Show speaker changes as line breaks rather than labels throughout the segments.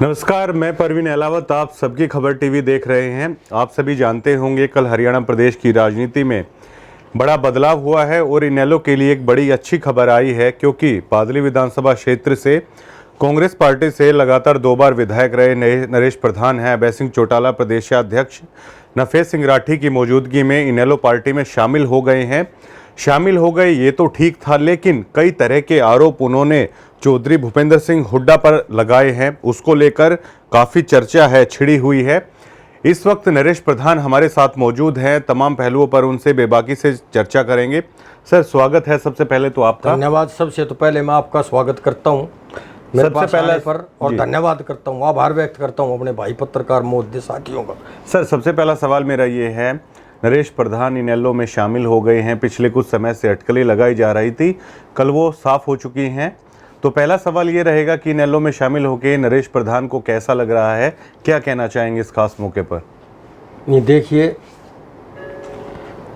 नमस्कार, मैं परवीन अहलावत, आप सबकी खबर टीवी देख रहे हैं। आप सभी जानते होंगे कल हरियाणा प्रदेश की राजनीति में बड़ा बदलाव हुआ है और इनेलो के लिए एक बड़ी अच्छी खबर आई है, क्योंकि बादली विधानसभा क्षेत्र से कांग्रेस पार्टी से लगातार 2 बार विधायक रहे नरेश प्रधान हैं अभय सिंह चौटाला प्रदेशाध्यक्ष नफेस सिंह राठी की मौजूदगी में इनेलो पार्टी में शामिल हो गए ये तो ठीक था, लेकिन कई तरह के आरोप उन्होंने चौधरी भूपेंद्र सिंह हुड्डा पर लगाए हैं। उसको लेकर काफ़ी चर्चा है, छिड़ी हुई है। इस वक्त नरेश प्रधान हमारे साथ मौजूद हैं, तमाम पहलुओं पर उनसे बेबाकी से चर्चा करेंगे। सर, स्वागत है सबसे पहले तो आपका।
धन्यवाद। सबसे तो पहले मैं आपका स्वागत करता हूँ सबसे पहले पर, और धन्यवाद करता हूँ, आभार व्यक्त करता हूँ अपने भाई पत्रकार मोहद्दे साथियों का।
सर, सबसे पहला सवाल मेरा ये है, नरेश प्रधान इनेलो में शामिल हो गए हैं। पिछले कुछ समय से अटकलें लगाई जा रही थी, कल वो साफ हो चुकी हैं। तो पहला सवाल ये रहेगा कि इनेलो में शामिल होकर नरेश प्रधान को कैसा लग रहा है, क्या कहना चाहेंगे इस खास मौके पर?
नहीं, देखिए,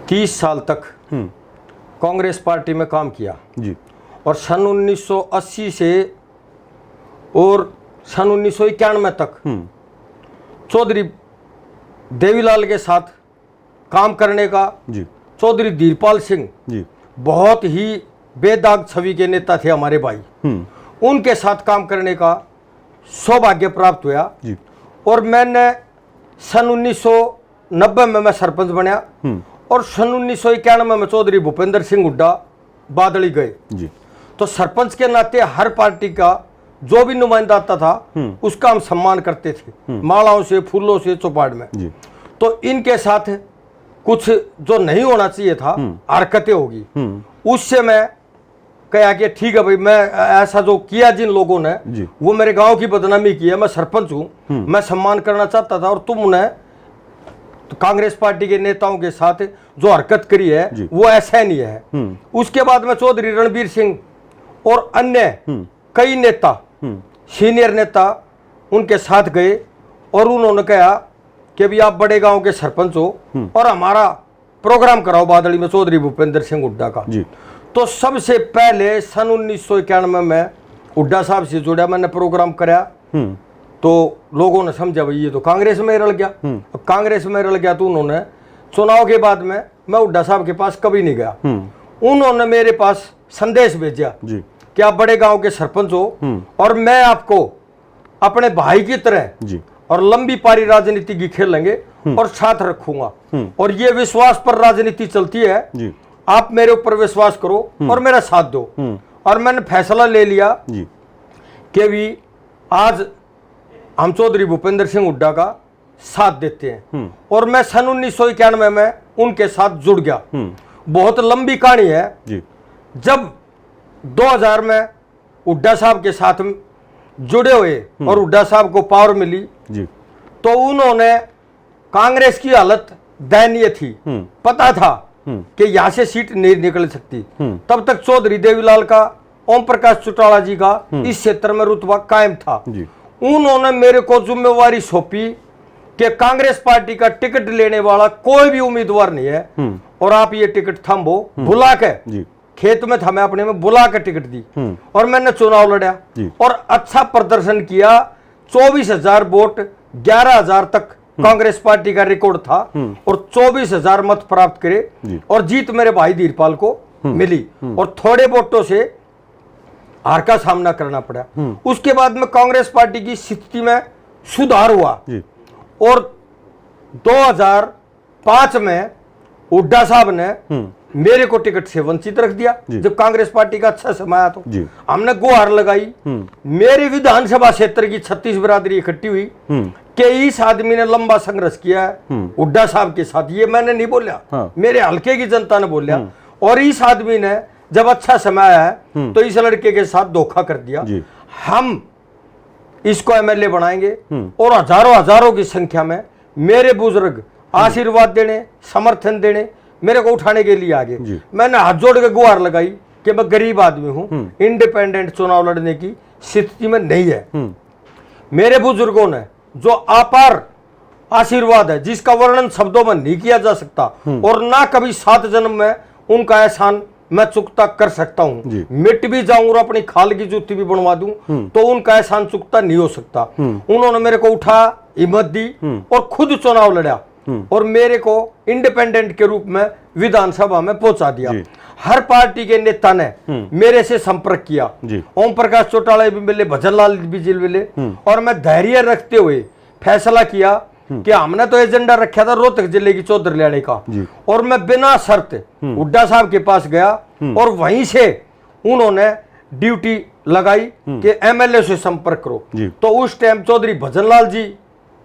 30 साल तक कांग्रेस पार्टी में काम किया
जी,
और सन 1980 से और सन 1991 तक चौधरी देवीलाल के साथ काम करने का
जी,
चौधरी धीरपाल सिंह
जी,
बहुत ही बेदाग छवि के नेता थे हमारे भाई। उनके साथ काम करने का सौभाग्य प्राप्त हुआ
जी।
और मैंने सन 1990 में मैं सरपंच बनया और सन 1991 में चौधरी भूपेंद्र सिंह हुड्डा बादली गए
जी।
तो सरपंच के नाते हर पार्टी का जो भी नुमाइंदा आता था उसका हम सम्मान करते थे, मालाओं से, फूलों से, चौपाट में
जी।
तो इनके साथ कुछ जो नहीं होना चाहिए था हरकतें होगी, उससे मैं कहा कि ठीक है भाई, मैं ऐसा जो किया जिन लोगों ने वो मेरे गांव की बदनामी की है, मैं सरपंच हूं, मैं सम्मान करना चाहता था और तुमने तो कांग्रेस पार्टी के नेताओं के साथ जो हरकत करी है वो ऐसा नहीं है। उसके बाद में चौधरी रणबीर सिंह और अन्य कई नेता, सीनियर नेता उनके साथ गए और उन्होंने कहा कि भी आप बड़े गांव के सरपंच हो और हमारा प्रोग्राम कराओ बादली में चौधरी भूपेंद्र सिंह हुड्डा का। तो सबसे पहले सन 1991 में हुड्डा साहब से जुड़ा, मैंने प्रोग्राम कराया तो लोगों ने समझा भाई ये तो कांग्रेस में रल गया। अब कांग्रेस में रल गया तो उन्होंने चुनाव के बाद में मैं हुड्डा साहब के पास कभी नहीं गया। उन्होंने मेरे पास संदेश भेजा कि आप बड़े गांव के सरपंच हो और मैं आपको अपने भाई की तरह और लंबी पारी राजनीति की खेलेंगे और साथ रखूंगा और ये विश्वास पर राजनीति चलती है, आप मेरे ऊपर विश्वास करो और मेरा साथ दो। और मैंने फैसला ले लिया कि भी आज हम चौधरी भूपेंद्र सिंह हुड्डा का साथ देते हैं और मैं सन 1991 में उनके साथ जुड़ गया। बहुत लंबी कहानी है। जब 2000 में हुड्डा साहब के साथ जुड़े हुए और हुड्डा साहब को पावर मिली तो उन्होंने, कांग्रेस की हालत दयनीय थी, पता था कि यहां से सीट नहीं निकल सकती, तब तक चौधरी देवीलाल का, ओम प्रकाश चौटाला जी का इस क्षेत्र में रुतबा कायम था। उन्होंने मेरे को जिम्मेवारी सौंपी कि कांग्रेस पार्टी का टिकट लेने वाला कोई भी उम्मीदवार नहीं है और आप ये टिकट थम्बो, बुला के खेत में था, मैं अपने में बुला के टिकट दी और मैंने चुनाव लड़ा और अच्छा प्रदर्शन किया। 24,000 वोट, 11,000 तक कांग्रेस पार्टी का रिकॉर्ड था और 24,000 मत प्राप्त करे और जीत मेरे भाई धीरपाल को मिली और थोड़े वोटों से हार का सामना करना पड़ा। उसके बाद में कांग्रेस पार्टी की स्थिति में सुधार हुआ और 2005 में हुड्डा साहब ने मेरे को टिकट से वंचित रख दिया। जब कांग्रेस पार्टी का अच्छा समय आया तो हमने गुहार लगाई। मेरी विधानसभा क्षेत्र की 36 बिरादरी इकट्ठी हुई कि इस आदमी ने लंबा संघर्ष किया है हुड्डा साहब के साथ। ये मैंने नहीं बोला, मेरे हल्के की जनता ने बोला। और इस आदमी ने जब अच्छा समय आया है तो इस लड़के के साथ धोखा कर दिया। हम इसको एमएलए बनाएंगे और हजारों की संख्या में मेरे बुजुर्ग आशीर्वाद देने, समर्थन देने, मेरे को उठाने के लिए आगे। मैंने हाथ जोड़ के गुहार लगाई कि मैं गरीब आदमी हूं, इंडिपेंडेंट चुनाव लड़ने की स्थिति में नहीं है। मेरे बुजुर्गों ने जो अपार आशीर्वाद है जिसका वर्णन शब्दों में नहीं किया जा सकता और ना कभी 7 जन्म में उनका एहसान मैं चुकता कर सकता हूँ, मिट भी जाऊं और अपनी खाल की जूती भी बनवा दूं, तो उनका एहसान चुकता नहीं हो सकता। उन्होंने मेरे को उठा, हिम्मत दी और खुद चुनाव लड़ा और मेरे को इंडिपेंडेंट के रूप में विधानसभा में पहुंचा दिया। हर पार्टी के नेता ने मेरे से संपर्क किया, ओम प्रकाश चौटाला भी मिले, भजनलाल भी मिले, और मैं धैर्य रखते हुए फैसला किया कि हमने तो एजेंडा रखा था रोहतक जिले की चौधरी लाने का, और मैं बिना शर्त हुड्डा साहब के पास गया और वहीं से उन्होंने ड्यूटी लगाई कि एमएलए से संपर्क करो। तो उस टाइम चौधरी भजनलाल जी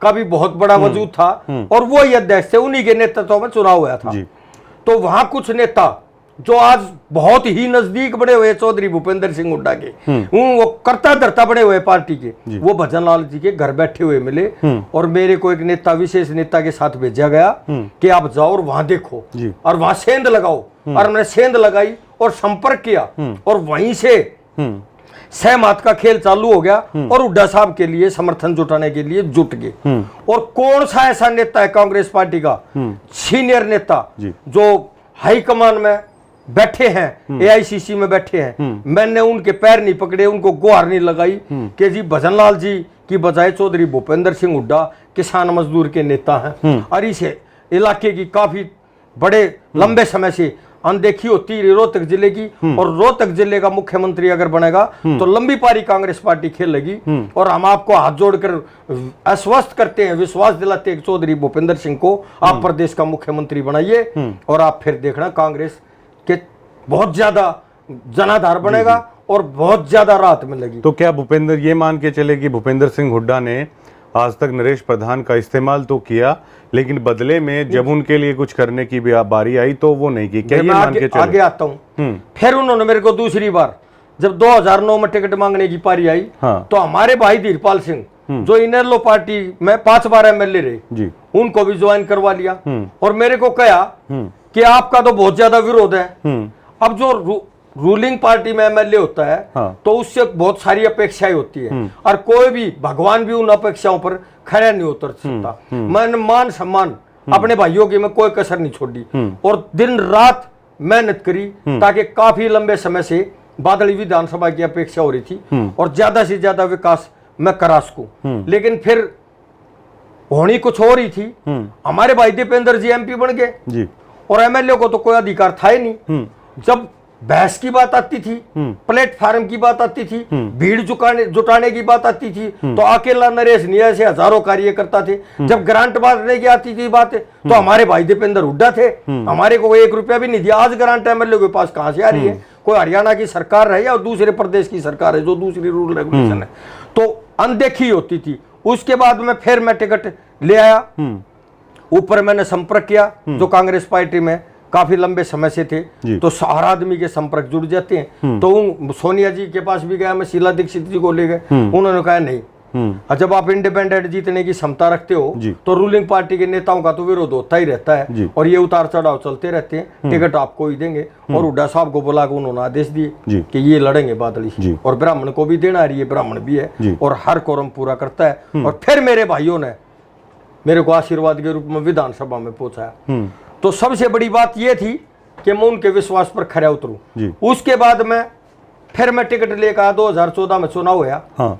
का भी बहुत बड़ा वजूद था और वो ही अध्यक्ष थे, उन्हीं के नेतृत्व में चुनाव हुआ था। तो वहां कुछ नेता जो आज बहुत ही नजदीक बने हुए चौधरी भूपेंद्र सिंह हुड्डा के, वो करता धरता बने हुए पार्टी के, वो भजनलाल जी के घर बैठे हुए मिले और मेरे को एक नेता, विशेष नेता के साथ भेजा गया कि आप जाओ और वहां देखो और वहां सेंध लगाओ। और मैंने सेंध लगाई और संपर्क किया और वहीं से सहमत का खेल चालू हो गया और हुड्डा साहब के लिए समर्थन जुटाने के लिए जुट गए। और कौन सा ऐसा नेता है कांग्रेस पार्टी का सीनियर नेता जो हाईकमान में बैठे हैं, एआईसीसी में बैठे हैं, मैंने उनके पैर नहीं पकड़े, उनको गुहार नहीं लगाई कि जी भजनलाल जी की बजाय चौधरी भूपेंद्र सिंह हुड्डा किसान मजदूर के नेता हैं और इस इलाके की काफी बड़े लंबे समय से अनदेखी होती है रोहतक जिले की, और रोहतक जिले का मुख्यमंत्री अगर बनेगा तो लंबी पारी कांग्रेस पार्टी खेलेगी। और हम आपको हाथ जोड़कर आश्वस्त करते हैं, विश्वास दिलाते हैं चौधरी भूपेंद्र सिंह को आप प्रदेश का मुख्यमंत्री बनाइए और आप फिर देखना कांग्रेस के बहुत ज्यादा जनाधार बनेगा और बहुत ज्यादा राहत मिलेगी।
तो क्या भूपेंद्र ये मान के चले कि भूपेंद्र सिंह हुड्डा ने आज तक नरेश प्रधान का इस्तेमाल तो किया, लेकिन बदले में जब उनके लिए कुछ करने की बारी आई तो वो नहीं की? क्या ये मान के चले?
आगे आता हूँ। फिर उन्होंने मेरे को दूसरी बार जब 2009 में टिकट मांगने की पारी आई, तो हमारे भाई धीरपाल सिंह जो इनेलो पार्टी में 5 बार एमएलए रहे, उनको भी ज्वाइन करवा लिया और मेरे को कहा कि आपका तो बहुत ज्यादा विरोध है। अब जो रूलिंग पार्टी में एमएलए होता है तो उससे बहुत सारी अपेक्षाएं होती है और कोई भी भगवान भी उन अपेक्षाओं पर खरा नहीं उतर सकता। मैंने मान सम्मान अपने भाइयों की में कोई कसर नहीं छोड़ी और दिन रात मेहनत करी ताकि काफी लंबे समय से बादल विधानसभा की अपेक्षा हो रही थी और ज्यादा से ज्यादा विकास मैं करा सकूं। लेकिन फिर होनी कुछ हो रही थी। हमारे भाई दीपेंद्र जी एमपी बन गए और एमएलए को तो कोई अधिकार था ही नहीं। जब बहस की बात आती थी, प्लेटफार्म की बात आती थी, भीड़ जुटाने की बात आती थी, तो अकेला नरेश नहीं, ऐसे हजारों कार्यकर्ता थे। जब ग्रांट बांटने की आती थी बात तो हमारे भाई दीपेंद्र हुड्डा थे, हमारे को 1 रुपया भी नहीं दिया। आज ग्रांट एमएलए के पास कहां से आ रही है? कोई हरियाणा की सरकार रहे या दूसरे प्रदेश की सरकार है जो दूसरी रूल रेगुलेशन है, तो अनदेखी होती थी। उसके बाद में फिर मैं टिकट ले आया, ऊपर मैंने संपर्क किया जो कांग्रेस पार्टी में काफी लंबे समय से थे, तो हर आदमी के संपर्क जुड़ जाते हैं। तो सोनिया जी के पास भी गया मैं, शीला दीक्षित जी को ले गए, उन्होंने कहा नहीं, जब आप इंडिपेंडेंट जीतने की क्षमता रखते हो तो रूलिंग पार्टी के नेताओं का तो विरोध होता ही रहता है और ये उतार चढ़ाव चलते रहते हैं, टिकट आपको ही देंगे। और हुड्डा साहब को बुला के उन्होंने आदेश दिए कि ये लड़ेंगे बादली, और ब्राह्मण को भी देना है, ये ब्राह्मण भी है और हर कोरम पूरा करता है। और फिर मेरे भाइयों ने मेरे को आशीर्वाद के रूप में विधानसभा में पहुंचाया। तो सबसे बड़ी बात यह थी कि मैं उनके विश्वास पर खरा उतरूं। उसके बाद में फिर मैं टिकट लेकर आया, 2014 में चुनाव हुआ।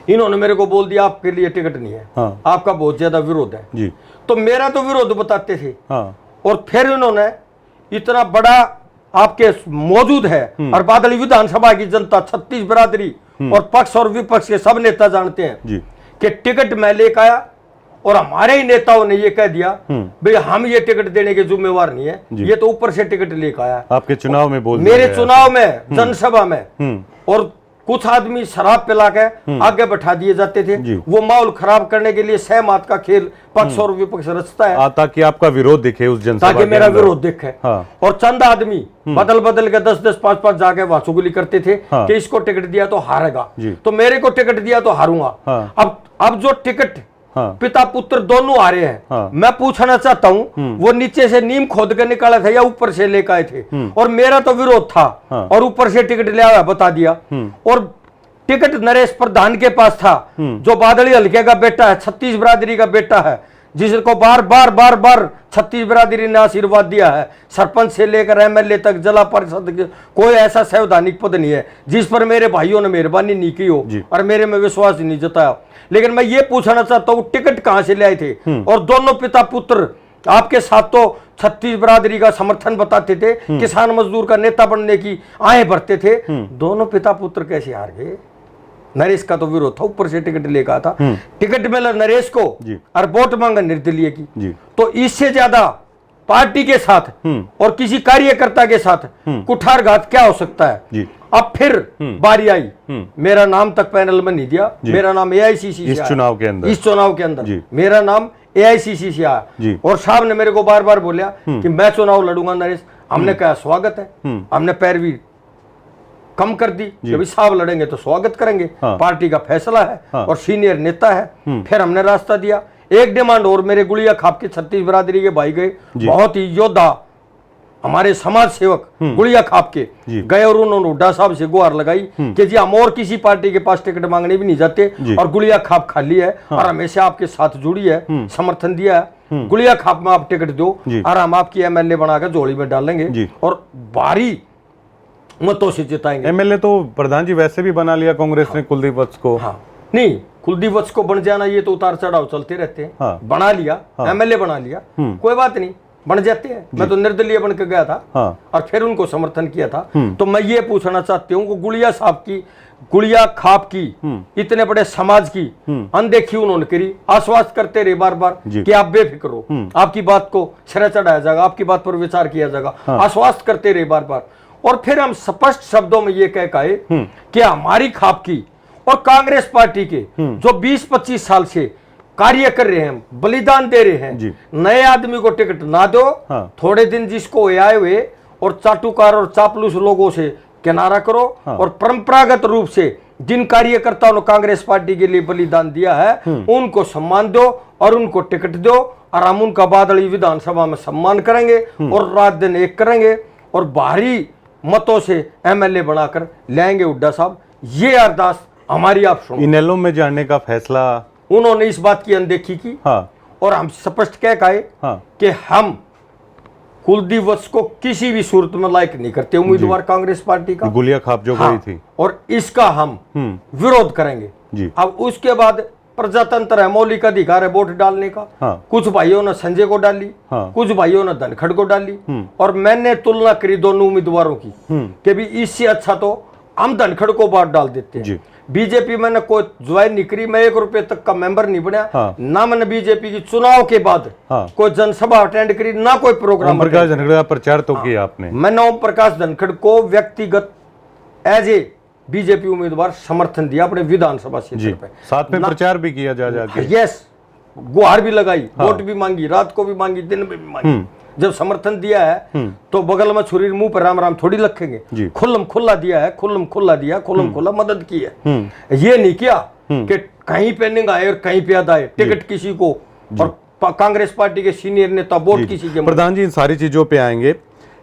इन्होंने मेरे को बोल दिया आपके लिए टिकट नहीं है, आपका बहुत ज्यादा विरोध है। तो मेरा तो विरोध बताते थे और फिर इन्होंने इतना बड़ा आपके मौजूद है और बादली विधानसभा की जनता 36 बिरादरी और पक्ष और विपक्ष के सब नेता जानते हैं कि टिकट मैं लेकर आया और हमारे ही नेताओं ने ये कह दिया भाई हम ये टिकट देने के जिम्मेवार नहीं है, ये तो ऊपर से टिकट लेकर आया।
आपके चुनाव में बोल
मेरे चुनाव में जनसभा में और कुछ आदमी शराब पिला के आगे बैठा दिए जाते थे। वो माहौल खराब करने के लिए सहमत का खेल पक्ष और विपक्ष रचता है
ताकि आपका विरोध दिखे उस जनसभा,
ताकि मेरा विरोध दिखे। और चंद आदमी बदल बदल के 10-10, 5-5 जाके वाचुगली करते थे कि इसको टिकट दिया तो हारेगा, तो मेरे को टिकट दिया तो हारूंगा। अब जो टिकट पिता पुत्र दोनों आ रहे हैं, मैं पूछना चाहता हूं वो नीचे से नीम खोद के निकाले थे या ऊपर से लेकर आए थे? और मेरा तो विरोध था और ऊपर से टिकट ले आया, बता दिया। और टिकट नरेश प्रधान के पास था जो बादली हल्के का बेटा है, 36 बिरादरी का बेटा है, जिसको बार बार बार बार छत्तीस बिरादरी ने आशीर्वाद दिया है, सरपंच से लेकर एमएलए तक, जिला परिषद के कोई ऐसा संवैधानिक पद नहीं है जिस पर मेरे भाइयों ने मेहरबानी नहीं की हो और मेरे में विश्वास नहीं जताया। लेकिन मैं ये पूछना चाहता हूँ, टिकट कहां से ले आए थे? और दोनों पिता पुत्र आपके साथ तो छत्तीस बिरादरी का समर्थन बताते थे, किसान मजदूर का नेता बनने की आहें भरते थे, दोनों पिता पुत्र कैसे हार गए? नरेश का तो विरोध था, ऊपर से टिकट लेकर था, टिकट मिला नरेश को और वोट मांगा निर्दलीय की। तो इससे ज्यादा पार्टी के साथ और किसी कार्यकर्ता के साथ कुठारघात क्या हो सकता है? अब फिर बारी आई, मेरा नाम तक पैनल में नहीं दिया, मेरा नाम एआईसीसी से
इस चुनाव के अंदर
मेरा नाम एआईसीसी से आया और साहब ने मेरे को बार बार बोला कि मैं चुनाव लड़ूंगा नरेश। हमने कहा स्वागत है, हमने पैरवी कम कर दी कि भाई साहब लड़ेंगे तो स्वागत करेंगे, पार्टी का फैसला है और सीनियर नेता है। फिर हमने रास्ता दिया। एक डिमांड और, मेरे गुड़िया खाप के छत्तीस बिरादरी के भाई गए, बहुत ही योद्धा हमारे समाज सेवक गुड़िया खाप के गए और उन्होंने हुड्डा साहब से गुहार लगाई कि जी हम और किसी पार्टी के पास टिकट मांगने भी नहीं जाते और गुड़िया खाप खाली है और हमेशा आपके साथ जुड़ी है, समर्थन दिया है, गुड़िया खाप में आप टिकट दो और हम आपकी एमएलए बनाकर झोली में डालेंगे और भारी मतों से जिताएंगे।
एमएलए तो प्रधान जी वैसे भी बना लिया कांग्रेस ने कुलदीप वत्स को।
नहीं, कुलदीप वत्स को बन जाना ये तो उतार चढ़ाव चलते रहते हैं। बना लिया, एमएलए बना लिया, कोई बात नहीं, बन जाते हैं। मैं तो निर्दलीय बन के गया था और फिर उनको समर्थन किया था। तो मैं ये पूछना चाहती हूँ, गुड़िया साहब की, गुड़िया खाप की इतने बड़े समाज की अनदेखी उन्होंने करी। आश्वासन करते रहे बार बार कि आप बेफिक्र हो, आपकी बात को सिरा चढ़ाया जाएगा, आपकी बात पर विचार किया जाएगा, आश्वासन करते रहे बार बार। और फिर हम स्पष्ट शब्दों में ये कह कहे कि हमारी खाप की और कांग्रेस पार्टी के जो 20-25 साल से कार्य कर रहे हैं, बलिदान दे रहे हैं, नए आदमी को टिकट ना दो, थोड़े दिन जिसको आए हुए और चाटुकार और चापलूस लोगों से किनारा करो और परंपरागत रूप से जिन कार्यकर्ताओं ने कांग्रेस पार्टी के लिए बलिदान दिया है उनको सम्मान दो और उनको टिकट दो और हम उनका बादली विधानसभा में सम्मान करेंगे और रात दिन एक करेंगे और भारी मतों से एमएलए बनाकर लाएंगे हुड्डा साहब। ये अरदास हमारी आप सुनो।
इनेलो में जाने का फैसला
उन्होंने इस बात की अनदेखी की और हम स्पष्ट कह कहे कि हम कुलदीप वत्स को किसी भी सूरत में लायक नहीं करते उम्मीदवार कांग्रेस पार्टी का।
गुलिया खाप जो गई थी
और इसका हम विरोध करेंगे। अब उसके बाद प्रजातंत्र है, मौलिक अधिकार है वोट डालने का। कुछ भाइयों ने संजय को डाली, कुछ भाइयों ने धनखड़ को डाली और मैंने तुलना करी दोनों उम्मीदवारों की कि भी इससे अच्छा तो हम धनखड़ को वोट डाल देते हैं। बीजेपी मैंने कोई ज्वाइन नहीं करी, मैं 1 रुपए तक का मेंबर नहीं बना ना मैंने बीजेपी की चुनाव के बाद कोई जनसभा अटेंड करी ना कोई प्रोग्राम।
ओम प्रकाश धनखड़ का प्रचार तो किया आपने?
मैंने ओम प्रकाश धनखड़ को व्यक्तिगत एज ए बीजेपी उम्मीदवार समर्थन दिया अपने विधानसभा क्षेत्र पे,
साथ में प्रचार भी किया जा जाके।
यस, गुहार भी लगाई, वोट भी मांगी, रात को भी मांगी, दिन में भी मांगी। जब समर्थन दिया है तो बगल में छुरी मुंह पर राम राम थोड़ी रखेंगे, खुल्लम खुल्ला दिया है, खुल्लम खुल्ला दिया, खुल्लम खुल्ला मदद की है। ये नहीं किया कि कहीं पे निंग आए और कहीं पे आए, टिकट किसी को और कांग्रेस पार्टी के सीनियर नेता वोट किसी के।
प्रधान जी इन सारी चीजों पे आएंगे,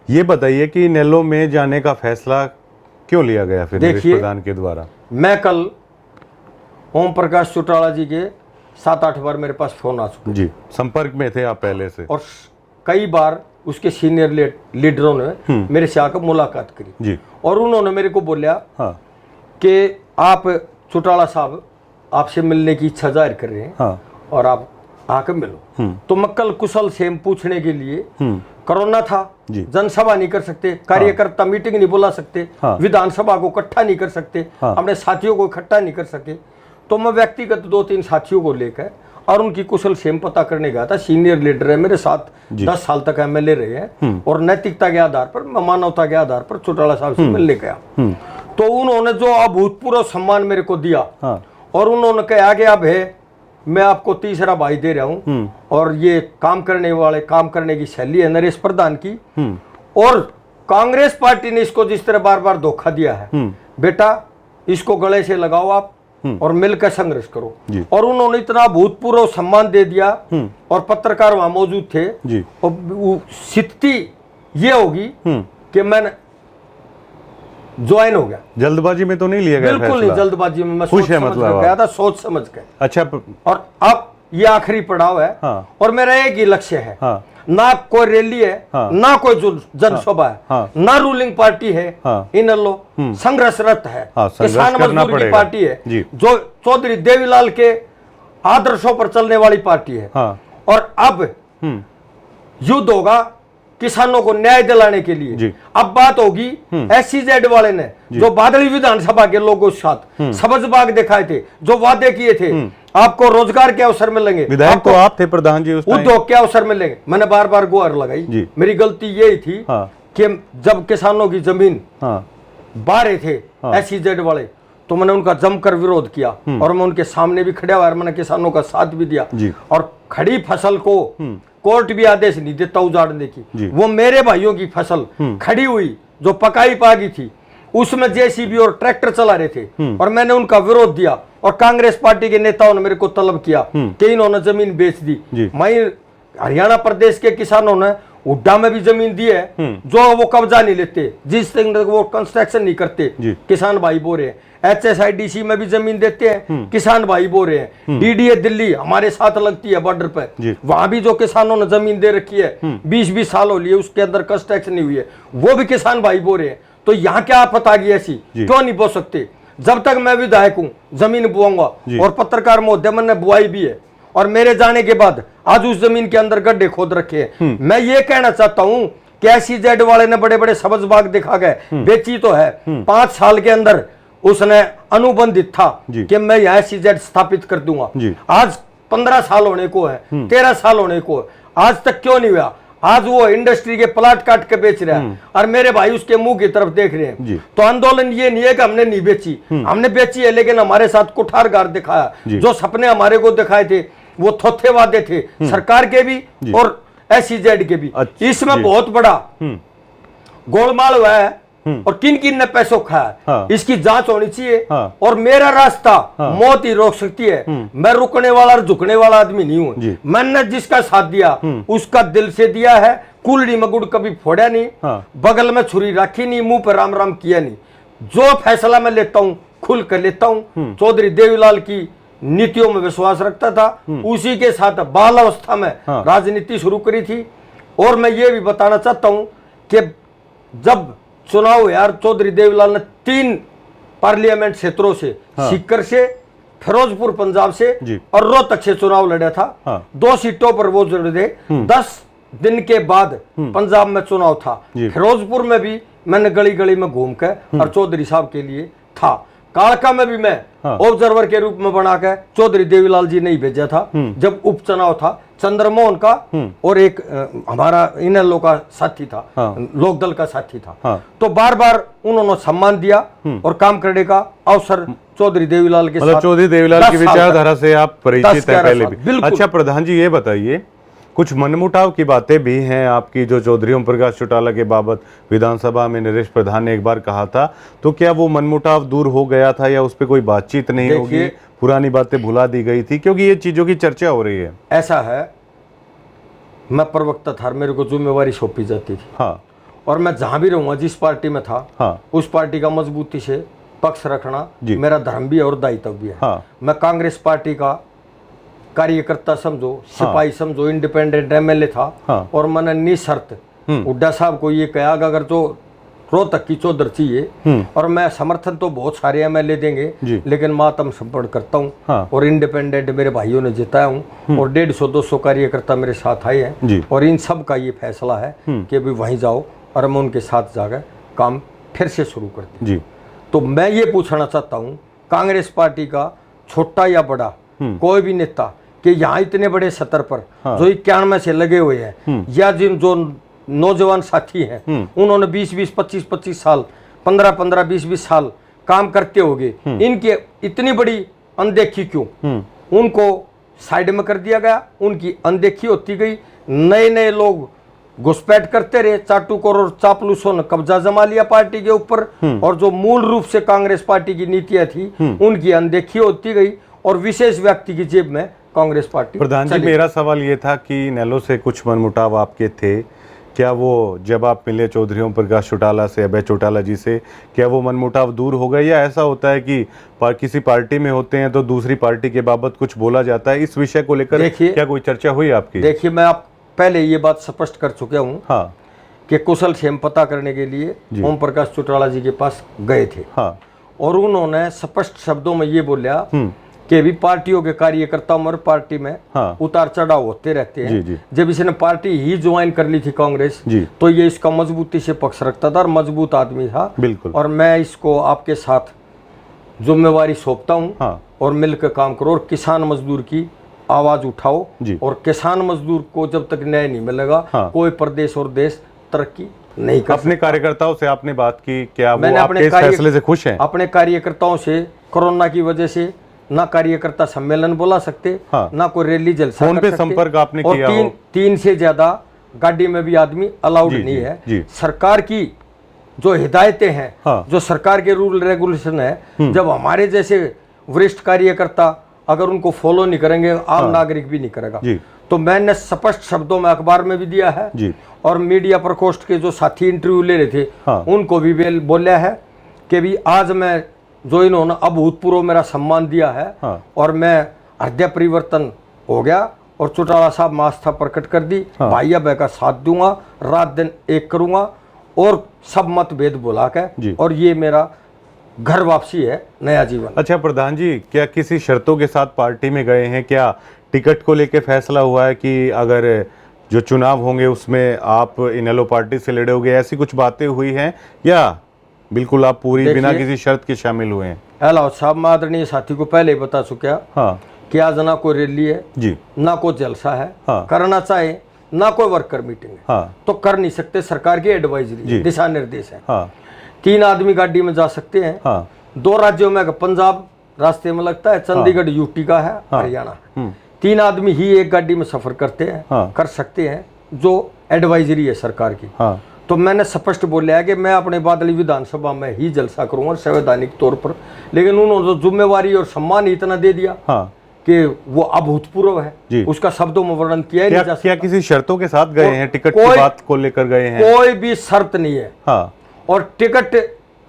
ये बताइए कि इनेलो में जाने का फैसला क्यों लिया गया फिर नरेश प्रधान के द्वारा?
मैं कल ओम प्रकाश चौटाला जी के 7-8 बार मेरे पास फोन आ चुके
जी, संपर्क में थे आप पहले से
और कई बार उसके सीनियर लीडरों ने मेरे से आकर मुलाकात करी
जी
और उन्होंने मेरे को बोला कि आप चौटाला साहब आपसे मिलने की इच्छा जाहिर कर रहे हैं और आप आकर मिलो। तो मैं कल कुशल से पूछने के लिए, कोरोना था, जनसभा नहीं कर सकते, कार्यकर्ता मीटिंग नहीं बुला सकते, विधानसभा को इकट्ठा नहीं कर सकते, अपने साथियों को इकट्ठा नहीं कर सके, तो मैं व्यक्तिगत 2-3 साथियों को लेकर और उनकी कुशल क्षेम पता करने गया था। सीनियर लीडर है मेरे साथ, 10 साल तक एमएलए रहे हैं और नैतिकता के आधार पर, मानवता के आधार पर चौटाला साहब से मिलने गया। तो उन्होंने जो अभूतपूर्व सम्मान मेरे को दिया और उन्होंने कहा कि अब है मैं आपको तीसरा भाई दे रहा हूं और ये काम करने की शैली है नरेश प्रधान की, और कांग्रेस पार्टी ने इसको जिस तरह बार बार धोखा दिया है, बेटा इसको गले से लगाओ आप और मिलकर संघर्ष करो। और उन्होंने इतना भूतपूर्व सम्मान दे दिया और पत्रकार वहां मौजूद थे और स्थिति ये होगी कि मैंने ज्वाइन हो गया।
जल्दबाजी में तो नहीं लिया गया?
बिल्कुल नहीं जल्दबाजी में, मैं
खुश है मतलब
गया था, सोच समझ के।
अच्छा।
और अब ये आखिरी पड़ाव है।
हाँ।
और मेरा एक ही लक्ष्य है,
हाँ।
ना कोई रैली है,
हाँ।
ना कोई जनसभा है,
हाँ।
ना रूलिंग पार्टी है,
हाँ।
इनेलो संघर्षरत है,
हाँ, संघर्ष
किसान
करना
मजदूर की
पड़ेगा।
पार्टी है,
जी।
जो चौधरी देवीलाल के आदर्शों पर चलने वाली पार्टी है।
हाँ।
और अब युद्ध होगा किसानों को न्याय दिलाने के लिए।
जी।
अब बात होगी SCZ वाले ने जो बादली विधानसभा के लोगों के साथ सबज बाग दिखाए थे, जो वादे किए थे, आपको रोजगार के अवसर मिलेंगे,
विधायक तो आप थे प्रधान जी उस टाइम।
उद्योग के अवसर मिलेंगे, मैंने बार बार गुहार लगाई।
जी।
मेरी गलती यही थी
हाँ।
कि जब किसानों की जमीन
हाँ।
बाह रहे थे SCZ वाले, तो मैंने उनका जमकर विरोध किया और मैं उनके सामने भी खड़ा हुआ, मैंने किसानों का साथ भी दिया।
जी।
और खड़ी फसल को कोर्ट भी आदेश नहीं देता उजाड़ने
जी।
की, वो मेरे भाइयों की फसल खड़ी हुई जो पकाई पागी थी, उसमें JCB और ट्रैक्टर चला रहे थे और मैंने उनका विरोध दिया। और कांग्रेस पार्टी के नेताओं ने मेरे को तलब किया कि इन्होंने जमीन बेच दी। मैं हरियाणा प्रदेश के किसानों ने उड्डा में भी जमीन दी है, जो वो कब्जा नहीं लेते, जिस तक वो कंस्ट्रक्शन नहीं करते, किसान भाई बोल रहे हैं। HSIDC में भी जमीन देते हैं, किसान भाई बोल रहे हैं। DDA दिल्ली हमारे साथ लगती है बॉर्डर पे, वहां भी जो किसानों ने जमीन दे रखी है 20-20 साल हो लिए, उसके अंदर कंस्ट्रक्शन नहीं हुई है, वो भी किसान भाई बोल रहे हैं। तो यहाँ क्या आफत आ गई ऐसी, क्यों नहीं बो सकते? जब तक मैं विधायक हूँ जमीन बुआऊंगा, और पत्रकार महोदय मैंने बुआई भी है। और मेरे जाने के बाद आज उस जमीन के अंदर गड्ढे खोद रखे हैं। मैं ये कहना चाहता हूँ कि SCZ वाले ने बड़े बड़े सबज बाग दिखा गए, बेची तो है, 5 साल के अंदर उसने अनुबंधित था कि मैं यहाँ SCZ स्थापित कर दूंगा। आज 15 साल होने को है, 13 साल होने को है, आज तक क्यों नहीं हुआ? आज वो इंडस्ट्री के प्लाट काट के बेच रहा है और मेरे भाई उसके मुंह की तरफ देख रहे हैं। तो आंदोलन ये नहीं है कि हमने नहीं बेची, हमने बेची है, लेकिन हमारे साथ कुठारगार दिखाया। जो सपने हमारे को दिखाए थे वो थोथे वादे थे, सरकार के भी और SCZ के भी। इसमें बहुत बड़ा गोलमाल हुआ है और किन किन ने पैसों खाया, इसकी जांच होनी चाहिए। और मेरा रास्ता मौत ही रोक सकती है। मैं रुकने वाला और झुकने वाला आदमी नहीं हूं। मैंने जिसका साथ दिया उसका दिल से दिया है, कुल्ली में गुड़ कभी फोड़ा नहीं, बगल में छुरी रखी नहीं, मुंह पर राम राम किया नहीं। जो फैसला मैं लेता हूं खुल कर लेता हूं। चौधरी देवीलाल की नीतियों में विश्वास रखता था, उसी के साथ बाल अवस्था में राजनीति शुरू करी थी। और मैं ये भी बताना चाहता हूं कि जब चुनाव यार चौधरी देवीलाल ने 3 पार्लियामेंट क्षेत्रों से, सीकर से, फिरोजपुर पंजाब से और रोहतक से चुनाव लड़ा था। 2 सीटों पर वो जुड़े थे। 10 दिन के बाद पंजाब में चुनाव था। फिरोजपुर में भी मैंने गली गली में घूम कर और चौधरी साहब के लिए था। कालका में भी मैं ऑब्जर्वर के रूप में बनाकर चौधरी देवीलाल जी ने ही भेजा था जब उपचुनाव था। चंद्रमोहन का और एक हमारा इनेलो का साथी था, लोकदल का साथी था। तो बार बार उन्होंने सम्मान दिया और काम करने का अवसर चौधरी देवीलाल के साथ।
चौधरी देवीलाल की विचारधारा से आप परिचित हैं पहले भी। अच्छा प्रधान जी ये बताइए, कुछ मनमुटाव की बातें भी हैं आपकी जो चौधरी ओम प्रकाश चौटाला के बाबत विधानसभा में नरेश प्रधान ने एक बार कहा था, तो क्या वो मनमुटाव दूर हो गया था या उस पर कोई बातचीत नहीं होगी, पुरानी बातें भुला दी गई थी? क्योंकि ये चीजों की चर्चा हो रही है।
ऐसा है, मैं प्रवक्ता था, मेरे को जिम्मेवारी सौंपी जाती थी।
हाँ।
और मैं जहां भी रहूंगा, जिस पार्टी में था,
हाँ।
उस पार्टी का मजबूती से पक्ष रखना मेरा धर्म भी है और दायित्व भी है।
हाँ।
मैं कांग्रेस पार्टी का कार्यकर्ता समझो, सिपाही समझो, इंडिपेंडेंट MLA था। और मैंने निशर्त हुड्डा साहब को ये कहा अगर जो रोहतक की चौधर चाहिए, और मैं समर्थन तो बहुत सारे MLA देंगे, लेकिन मैं आत्मसमर्पण करता हूँ। और इंडिपेंडेंट मेरे भाइयों ने जिताया हूँ और 150-200 कार्यकर्ता मेरे साथ आए हैं। और इन सब का ये फैसला है कि अभी वहीं जाओ, और मैं उनके साथ जाकर काम फिर से शुरू करते हैं। तो मैं ये पूछना चाहता हूँ कांग्रेस पार्टी का छोटा या बड़ा कोई भी नेता कि यहाँ इतने बड़े स्तर पर जो 91 से लगे हुए हैं, या जिन जो नौजवान साथी हैं उन्होंने 20-20, 25-25 साल, 15-15, 20-20 साल काम करते होंगे, इनकी इतनी बड़ी अनदेखी क्यों? उनको साइड में कर दिया गया, उनकी अनदेखी होती गई। नए नए लोग घुसपैठ करते रहे, चाटुकर और चापलूसों ने कब्जा जमा लिया पार्टी के ऊपर, और जो मूल रूप से कांग्रेस पार्टी की नीतियां थी उनकी अनदेखी होती गई और विशेष व्यक्ति की जेब में कांग्रेस पार्टी।
प्रधान जी मेरा सवाल ये था कि इनेलो से कुछ मनमुटाव आपके थे, क्या वो जब आप मिले चौधरी ओम प्रकाश चौटाला से, अभय चौटाला जी से, क्या वो मनमुटाव दूर हो गए, या ऐसा होता है कि किसी पार्टी में होते हैं तो दूसरी पार्टी के बाबत कुछ बोला जाता है? इस विषय को लेकर क्या कोई चर्चा हुई आपकी?
देखिए, मैं आप पहले ये बात स्पष्ट कर चुका हूँ,
हाँ,
कि कुशल क्षेम पता करने के लिए ओम प्रकाश चौटाला जी के पास गए थे,
हाँ,
और उन्होंने स्पष्ट शब्दों में ये बोला कि भी पार्टियों के कार्यकर्ताओं और पार्टी में उतार चढ़ाव होते रहते हैं।
जी।
जब इसने पार्टी ही ज्वाइन कर ली थी कांग्रेस, तो ये इसका मजबूती से पक्ष रखता था और मजबूत आदमी था,
बिल्कुल।
और मैं इसको आपके साथ जिम्मेवारी सौंपता हूँ, और मिलकर काम करो और किसान मजदूर की आवाज उठाओ, और किसान मजदूर को जब तक न्याय नहीं मिलेगा, कोई प्रदेश और देश तरक्की नहीं कर।
अपने कार्यकर्ताओं से आपने बात की, क्या वो आपके इस फैसले से खुश हैं?
अपने कार्यकर्ताओं से कोरोना की वजह से ना कार्यकर्ता सम्मेलन बुला सकते, ना कोई रैली जलसा
फोन पे
कर सकते,
संपर्क आपने
और
किया
तीन से ज्यादा गाड़ी में भी आदमी अलाउड नहीं है। सरकार की जो हिदायतें हैं, जो सरकार के रूल रेगुलेशन है, जब हमारे जैसे वरिष्ठ कार्यकर्ता अगर उनको फॉलो नहीं करेंगे, आम नागरिक भी नहीं करेगा। तो मैंने स्पष्ट शब्दों में अखबार में भी दिया है, और मीडिया प्रकोष्ठ के जो साथी इंटरव्यू ले रहे थे उनको भी बोला है कि भी आज मैं जो इन्होंने अभूतपूर्व मेरा सम्मान दिया है, और मैं हृदय परिवर्तन हो गया, और चौटाला साहब में आस्था प्रकट कर दी, भाई अब का साथ दूंगा, रात दिन एक करूंगा, और सब मतभेद बुला के, और ये मेरा घर वापसी है, नया जीवन।
अच्छा प्रधान जी, क्या किसी शर्तों के साथ पार्टी में गए हैं? क्या टिकट को लेकर फैसला हुआ है कि अगर जो चुनाव होंगे उसमें आप इनेलो पार्टी से लड़ोगे, ऐसी कुछ बातें हुई हैं, या बिल्कुल आप पूरी बिना किसी शर्त के शामिल हुए हैं?
अलाउद साहब, मैं आदरणीय साथी को पहले ही बता चुका कि आज ना कोई रैली है, ना कोई जलसा है, करना चाहे ना कोई वर्कर मीटिंग है, तो कर नहीं सकते। सरकार की एडवाइजरी, दिशा निर्देश है। 3 आदमी गाड़ी में जा सकते हैं, 2 राज्यों में, पंजाब रास्ते में लगता है, चंडीगढ़ यूटी का है, हरियाणा, 3 आदमी ही एक गाड़ी में सफर करते हैं, कर सकते हैं, जो एडवाइजरी है सरकार की। तो मैंने स्पष्ट बोला है कि मैं अपने बादली विधानसभा में ही जलसा करूंगा संवैधानिक तौर पर, लेकिन उन्होंने जिम्मेवारी और सम्मान इतना दे दिया कि वो अभूतपूर्व है, उसका शब्दों में वर्णन किया ही नहीं जा सकता।
क्या किसी शर्तों के साथ गए हैं? टिकट की बात को लेकर गए हैं?
कोई भी शर्त नहीं है, और टिकट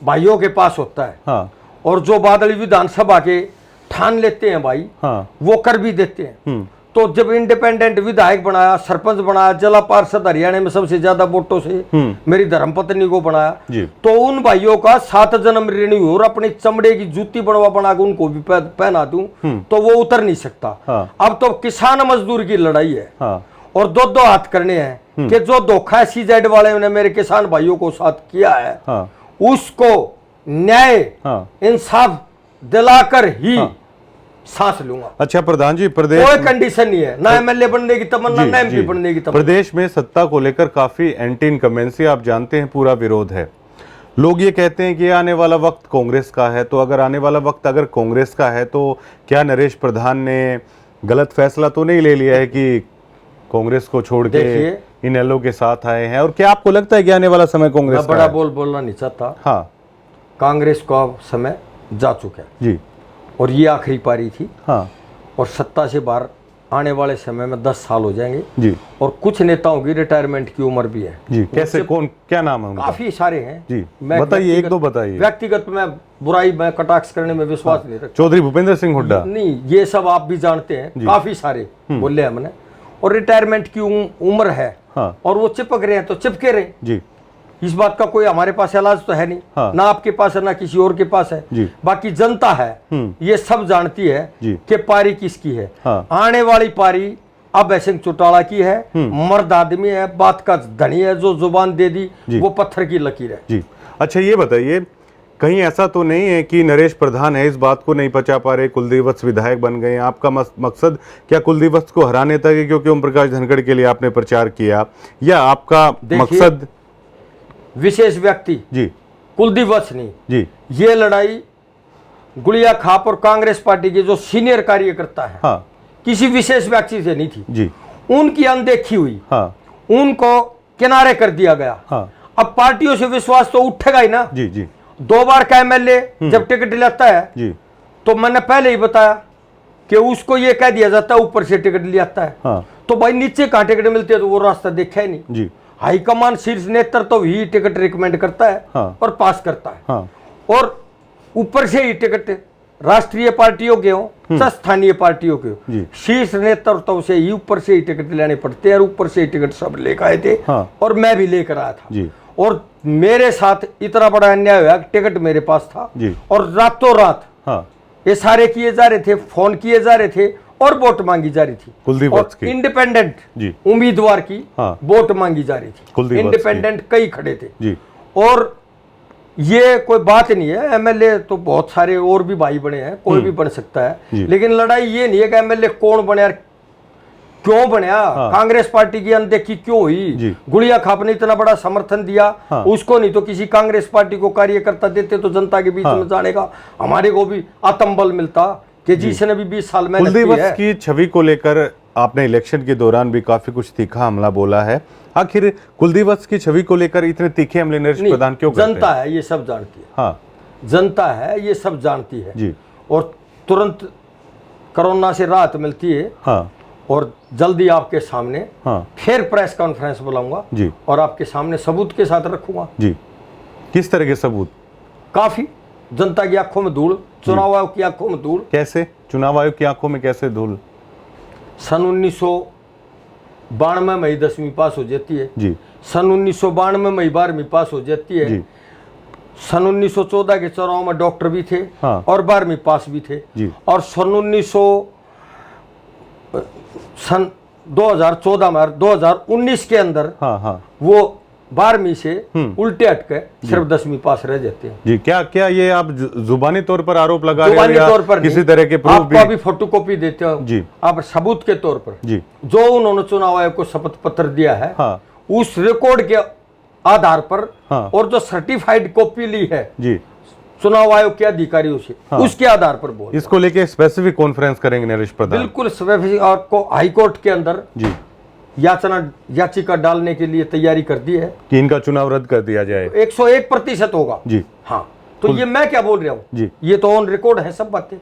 भाइयों के पास होता है, और जो बादली विधानसभा के ठान लेते हैं भाई, वो कर भी देते हैं। तो जब इंडिपेंडेंट विधायक बनाया, सरपंच बनाया, जिला पार्षद हरियाणा में सबसे ज्यादा वोटों से मेरी धर्मपत्नी को बनाया, तो उन भाइयों का 7 जन्म ऋणी हो, और अपनी चमड़े की जूती बना के उनको भी पहना दूं, तो वो उतर नहीं सकता। अब तो किसान मजदूर की लड़ाई है, और 2 हाथ करने हैं कि जो धोखा सीजेड वाले ने मेरे किसान भाइयों को साथ किया है, उसको न्याय इंसाफ दिलाकर ही सांस लूंगा।
अच्छा प्रधान जी, प्रदेश
कोई कंडीशन नहीं है, ना एमएलए बनने की तमन्ना, ना एमपी बनने की तमन्ना।
प्रदेश में सत्ता को लेकर काफी एंटी इनकम्बेंसी, आप जानते हैं, पूरा विरोध है। लोग ये कहते हैं कि आने वाला वक्त कांग्रेस का है, तो अगर आने वाला वक्त अगर कांग्रेस का है, तो क्या नरेश प्रधान ने गलत फैसला तो नहीं ले लिया है कि कांग्रेस को छोड़ के इनेलो के साथ आए हैं? और क्या आपको लगता है कि आने वाला समय कांग्रेस का?
बड़ा बोलना नहीं चाहता, कांग्रेस का समय जा चुका है जी, और ये आखिरी पारी थी, और सत्ता से बाहर आने वाले समय में 10 साल हो जाएंगे जी, और कुछ नेताओं की रिटायरमेंट की उम्र भी है
जी। कैसे, कौन, क्या नाम है उनका?
काफी सारे हैं जी,
बताइए, 1-2 बताइए।
व्यक्तिगत में बुराई में कटाक्ष करने में विश्वास नहीं रखता।
चौधरी भूपेंद्र सिंह हुड्डा,
नहीं, ये सब आप भी जानते हैं, काफी सारे बोले हमने, और रिटायरमेंट की उम्र है, और वो चिपक रहे हैं, तो चिपके रहे जी। इस बात का कोई हमारे पास इलाज तो है नहीं, ना आपके पास है, ना किसी और के पास है। बाकी जनता है, ये सब जानती है कि पारी किसकी है। आने वाली पारी अभय सिंह चौटाला की है, मर्द आदमी है, बात का धनी है, जो जुबान दे दी वो पत्थर की लकीर है जी।
अच्छा ये बताइए, कहीं ऐसा तो नहीं है कि नरेश प्रधान है, इस बात को नहीं पचा पा रहे, कुलदीप वत्स विधायक बन गए? आपका मकसद क्या कुलदीप वत्स को हराने तक है, क्योंकि ओम प्रकाश धनखड़ के लिए आपने प्रचार किया, या आपका मकसद
विशेष व्यक्ति
जी
कुलदीप वत्स नहीं
जी?
ये लड़ाई गुड़िया खाप और कांग्रेस पार्टी के जो सीनियर कार्यकर्ता है, किसी विशेष व्यक्ति से नहीं थी जी। उनकी अनदेखी हुई, उनको किनारे कर दिया गया। अब पार्टियों से विश्वास तो उठेगा ही ना जी। 2 बार का एमएलए जब टिकट लेता है जी, तो मैंने पहले ही बताया कि उसको ये कह दिया जाता है ऊपर से टिकट ले आता है, तो भाई नीचे कहाँ टिकट मिलती है, तो वो रास्ता देखा ही नहीं जी। हाईकमान शीर्ष नेतृत्व ही टिकट रिकमेंड करता है और पास करता है। और ऊपर से ही टिकट राष्ट्रीय पार्टियों के हो चाहे स्थानीय पार्टियों के हो, शीर्ष नेतृत्व से ही ऊपर से ही टिकट लेने पड़ते हैं और ऊपर से ही टिकट सब लेकर आए थे। और मैं भी लेकर आया था। और मेरे साथ इतना बड़ा अन्याय हुआ, टिकट मेरे पास था और रातों रात ये सारे किए जा रहे थे, फोन किए जा रहे थे और वोट मांगी जा रही थी।
कुलदीप
और इंडिपेंडेंट उम्मीदवार की वोट मांगी जा रही थी। इंडिपेंडेंट कई खड़े थे। और ये कोई बात नहीं है, एमएलए तो बहुत सारे और भी भाई बने हैं, कोई भी बन सकता है। लेकिन लड़ाई ये नहीं है कि एमएलए कौन बने और क्यों बनया, कांग्रेस पार्टी की अनदेखी क्यों हुई। गुड़िया खाप ने इतना बड़ा समर्थन दिया, उसको नहीं तो किसी कांग्रेस पार्टी को कार्यकर्ता देते तो जनता के बीच में जाने का हमारे को भी आत्मबल मिलता कि जिसने भी 20 साल में
कुलदीप की छवि को लेकर आपने इलेक्शन के दौरान भी काफी कुछ तीखा हमला बोला है। आखिर कुलदीप की छवि को लेकर इतने तीखे हमले नरेश प्रधान क्यों करते हैं?
जनता है ये सब जानती है। जनता है ये सब जानती है। और तुरंत कोरोना से राहत मिलती है। और जल्दी आपके सामने फिर प्रेस कॉन्फ्रेंस बुलाऊंगा और आपके सामने सबूत के साथ रखूंगा।
किस तरह के सबूत?
काफी। जनता की आंखों में धूल, चुनाव आयोग की आंखों में धूल।
कैसे? चुनाव आयोग की आंखों में कैसे धूल?
सन 1992 में 10वीं पास हो जाती है। सन 1992 में 12वीं पास हो जाती है। सन 1914 के चुनाव में डॉक्टर भी थे और 12वीं पास भी थे। और सन 2014 में 2019 के अंदर वो 12वीं से उल्टे हटके सिर्फ 10वीं पास रह जाते हैं।
क्या ये आप जुबानी तौर पर आरोप लगा रहे
हैं? जुबानी तौर पर
किसी तरह के प्रूफ
आपको अभी फोटोकॉपी देते हो आप सबूत के तौर पर। जो उन्होंने चुनाव आयोग को शपथ पत्र दिया है उस रिकॉर्ड के आधार पर और जो सर्टिफाइड कॉपी ली है चुनाव आयोग के अधिकारियों से उसके आधार पर बोल।
इसको लेके स्पेसिफिक कॉन्फ्रेंस करेंगे नरेश प्रधान?
बिल्कुल स्पेसिफिक। आपको हाईकोर्ट के अंदर याचिका डालने के लिए तैयारी कर दी है
कि इनका चुनाव रद्द कर दिया जाए।
101% होगा। तो ये मैं क्या बोल रहा हूँ, ये तो ऑन रिकॉर्ड है सब बातें।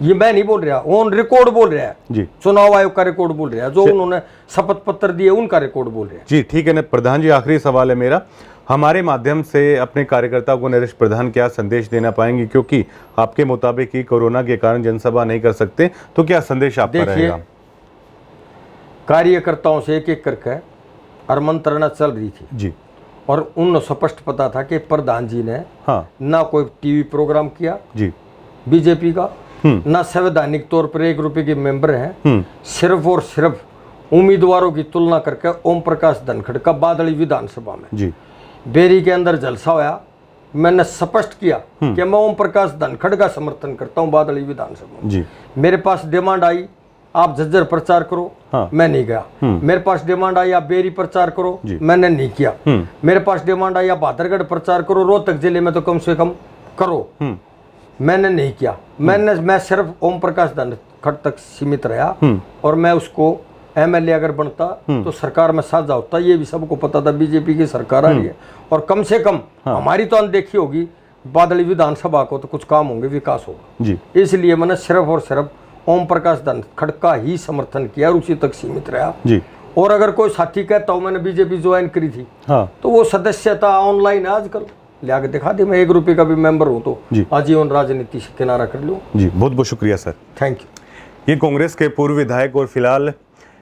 ये मैं नहीं बोल रहा, ऑन रिकॉर्ड बोल रहा है। चुनाव आयोग का रिकॉर्ड बोल रहा है, जो उन्होंने शपथ पत्र दिए उनका रिकॉर्ड बोल रहे हैं।
ठीक है प्रधान जी, आखिरी सवाल है मेरा। हमारे माध्यम से अपने कार्यकर्ताओं को नरेश प्रधान क्या संदेश देना पाएंगे, क्योंकि आपके मुताबिक ही कोरोना के कारण जनसभा नहीं कर सकते, तो क्या संदेश आपका रहेगा?
कार्यकर्ताओं से एक एक करके आमंत्रणा चल रही थी और उन स्पष्ट पता था कि प्रधान जी ने ना कोई टीवी प्रोग्राम किया बीजेपी का, ना संवैधानिक तौर पर 1 रुपए के मेंबर हैं। सिर्फ और सिर्फ उम्मीदवारों की तुलना करके ओम प्रकाश धनखड़ का बादली विधानसभा में बेरी के अंदर जलसा होया। मैंने स्पष्ट किया कि मैं ओम प्रकाश धनखड़ का समर्थन करता हूं बादली विधानसभा में। मेरे पास डिमांड आई आप झज्जर प्रचार करो, मैं नहीं गया। मेरे पास डिमांड आई आप बेरी प्रचार करो, मैंने नहीं किया। मेरे पास डिमांड आई आप भादरगढ़ प्रचार करो, रोहतक जिले में तो कम से कम करो, मैंने नहीं किया। मैं सिर्फ ओम प्रकाश धनखड़ तक सीमित रहा और मैं उसको एमएलए अगर बनता तो सरकार में साझा होता। ये भी सबको पता था बीजेपी की सरकार आ रही है और कम से कम हमारी तो अनदेखी होगी, बादली विधानसभा को तो कुछ काम होंगे, विकास होगा। इसलिए मैंने सिर्फ और सिर्फ ओम प्रकाश धनखड़ का ही समर्थन किया और उसी तक सीमित रहा। और अगर कोई साथी कहता हूँ मैंने बीजेपी ज्वाइन करी थी तो वो सदस्यता ऑनलाइन है आजकल, ले आके दिखा दे। मैं 1 रुपए का भी मेंबर हूँ तो आजीवन राजनीति से किनारा कर लूँ।
बहुत बहुत शुक्रिया सर,
थैंक यू।
ये कांग्रेस के पूर्व विधायक और फिलहाल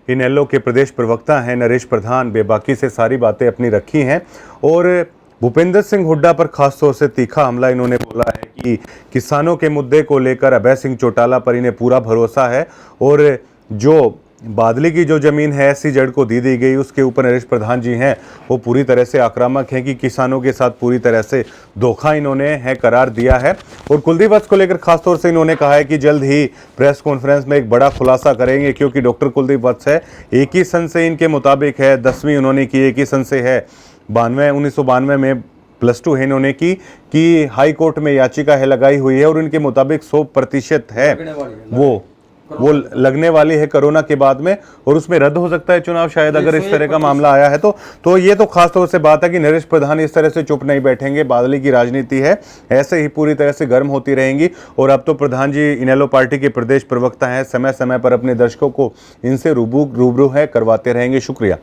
इनेलो के प्रदेश प्रवक्ता हैं नरेश प्रधान। बेबाकी से सारी बातें अपनी रखी हैं और भूपेंद्र सिंह हुड्डा पर खास तौर से तीखा हमला इन्होंने बोला है कि किसानों के मुद्दे को लेकर अभय सिंह चौटाला पर इन्हें पूरा भरोसा है और जो बादली की जो जमीन है ऐसी जड़ को दी गई उसके ऊपर नरेश प्रधान जी हैं वो पूरी तरह से आक्रामक हैं कि किसानों के साथ पूरी तरह से धोखा इन्होंने है करार दिया है। और कुलदीप वत्स को लेकर खासतौर से इन्होंने कहा है कि जल्द ही प्रेस कॉन्फ्रेंस में एक बड़ा खुलासा करेंगे, क्योंकि डॉक्टर कुलदीप वत्स है एक ही सन से इनके मुताबिक है, 10वीं उन्होंने की एक ही सन से है, 1992 में +2 है इन्होंने की कि हाई कोर्ट में याचिका है लगाई हुई है और इनके मुताबिक 100% है वो लगने वाली है कोरोना के बाद में और उसमें रद्द हो सकता है चुनाव शायद अगर इस तरह का मामला आया है तो ये तो खास तौर से बात है कि नरेश प्रधान इस तरह से चुप नहीं बैठेंगे। बादली की राजनीति है ऐसे ही पूरी तरह से गर्म होती रहेंगी और अब तो प्रधान जी इनेलो पार्टी के प्रदेश प्रवक्ता हैं, समय समय पर अपने दर्शकों को इनसे रूबरू है करवाते रहेंगे। शुक्रिया।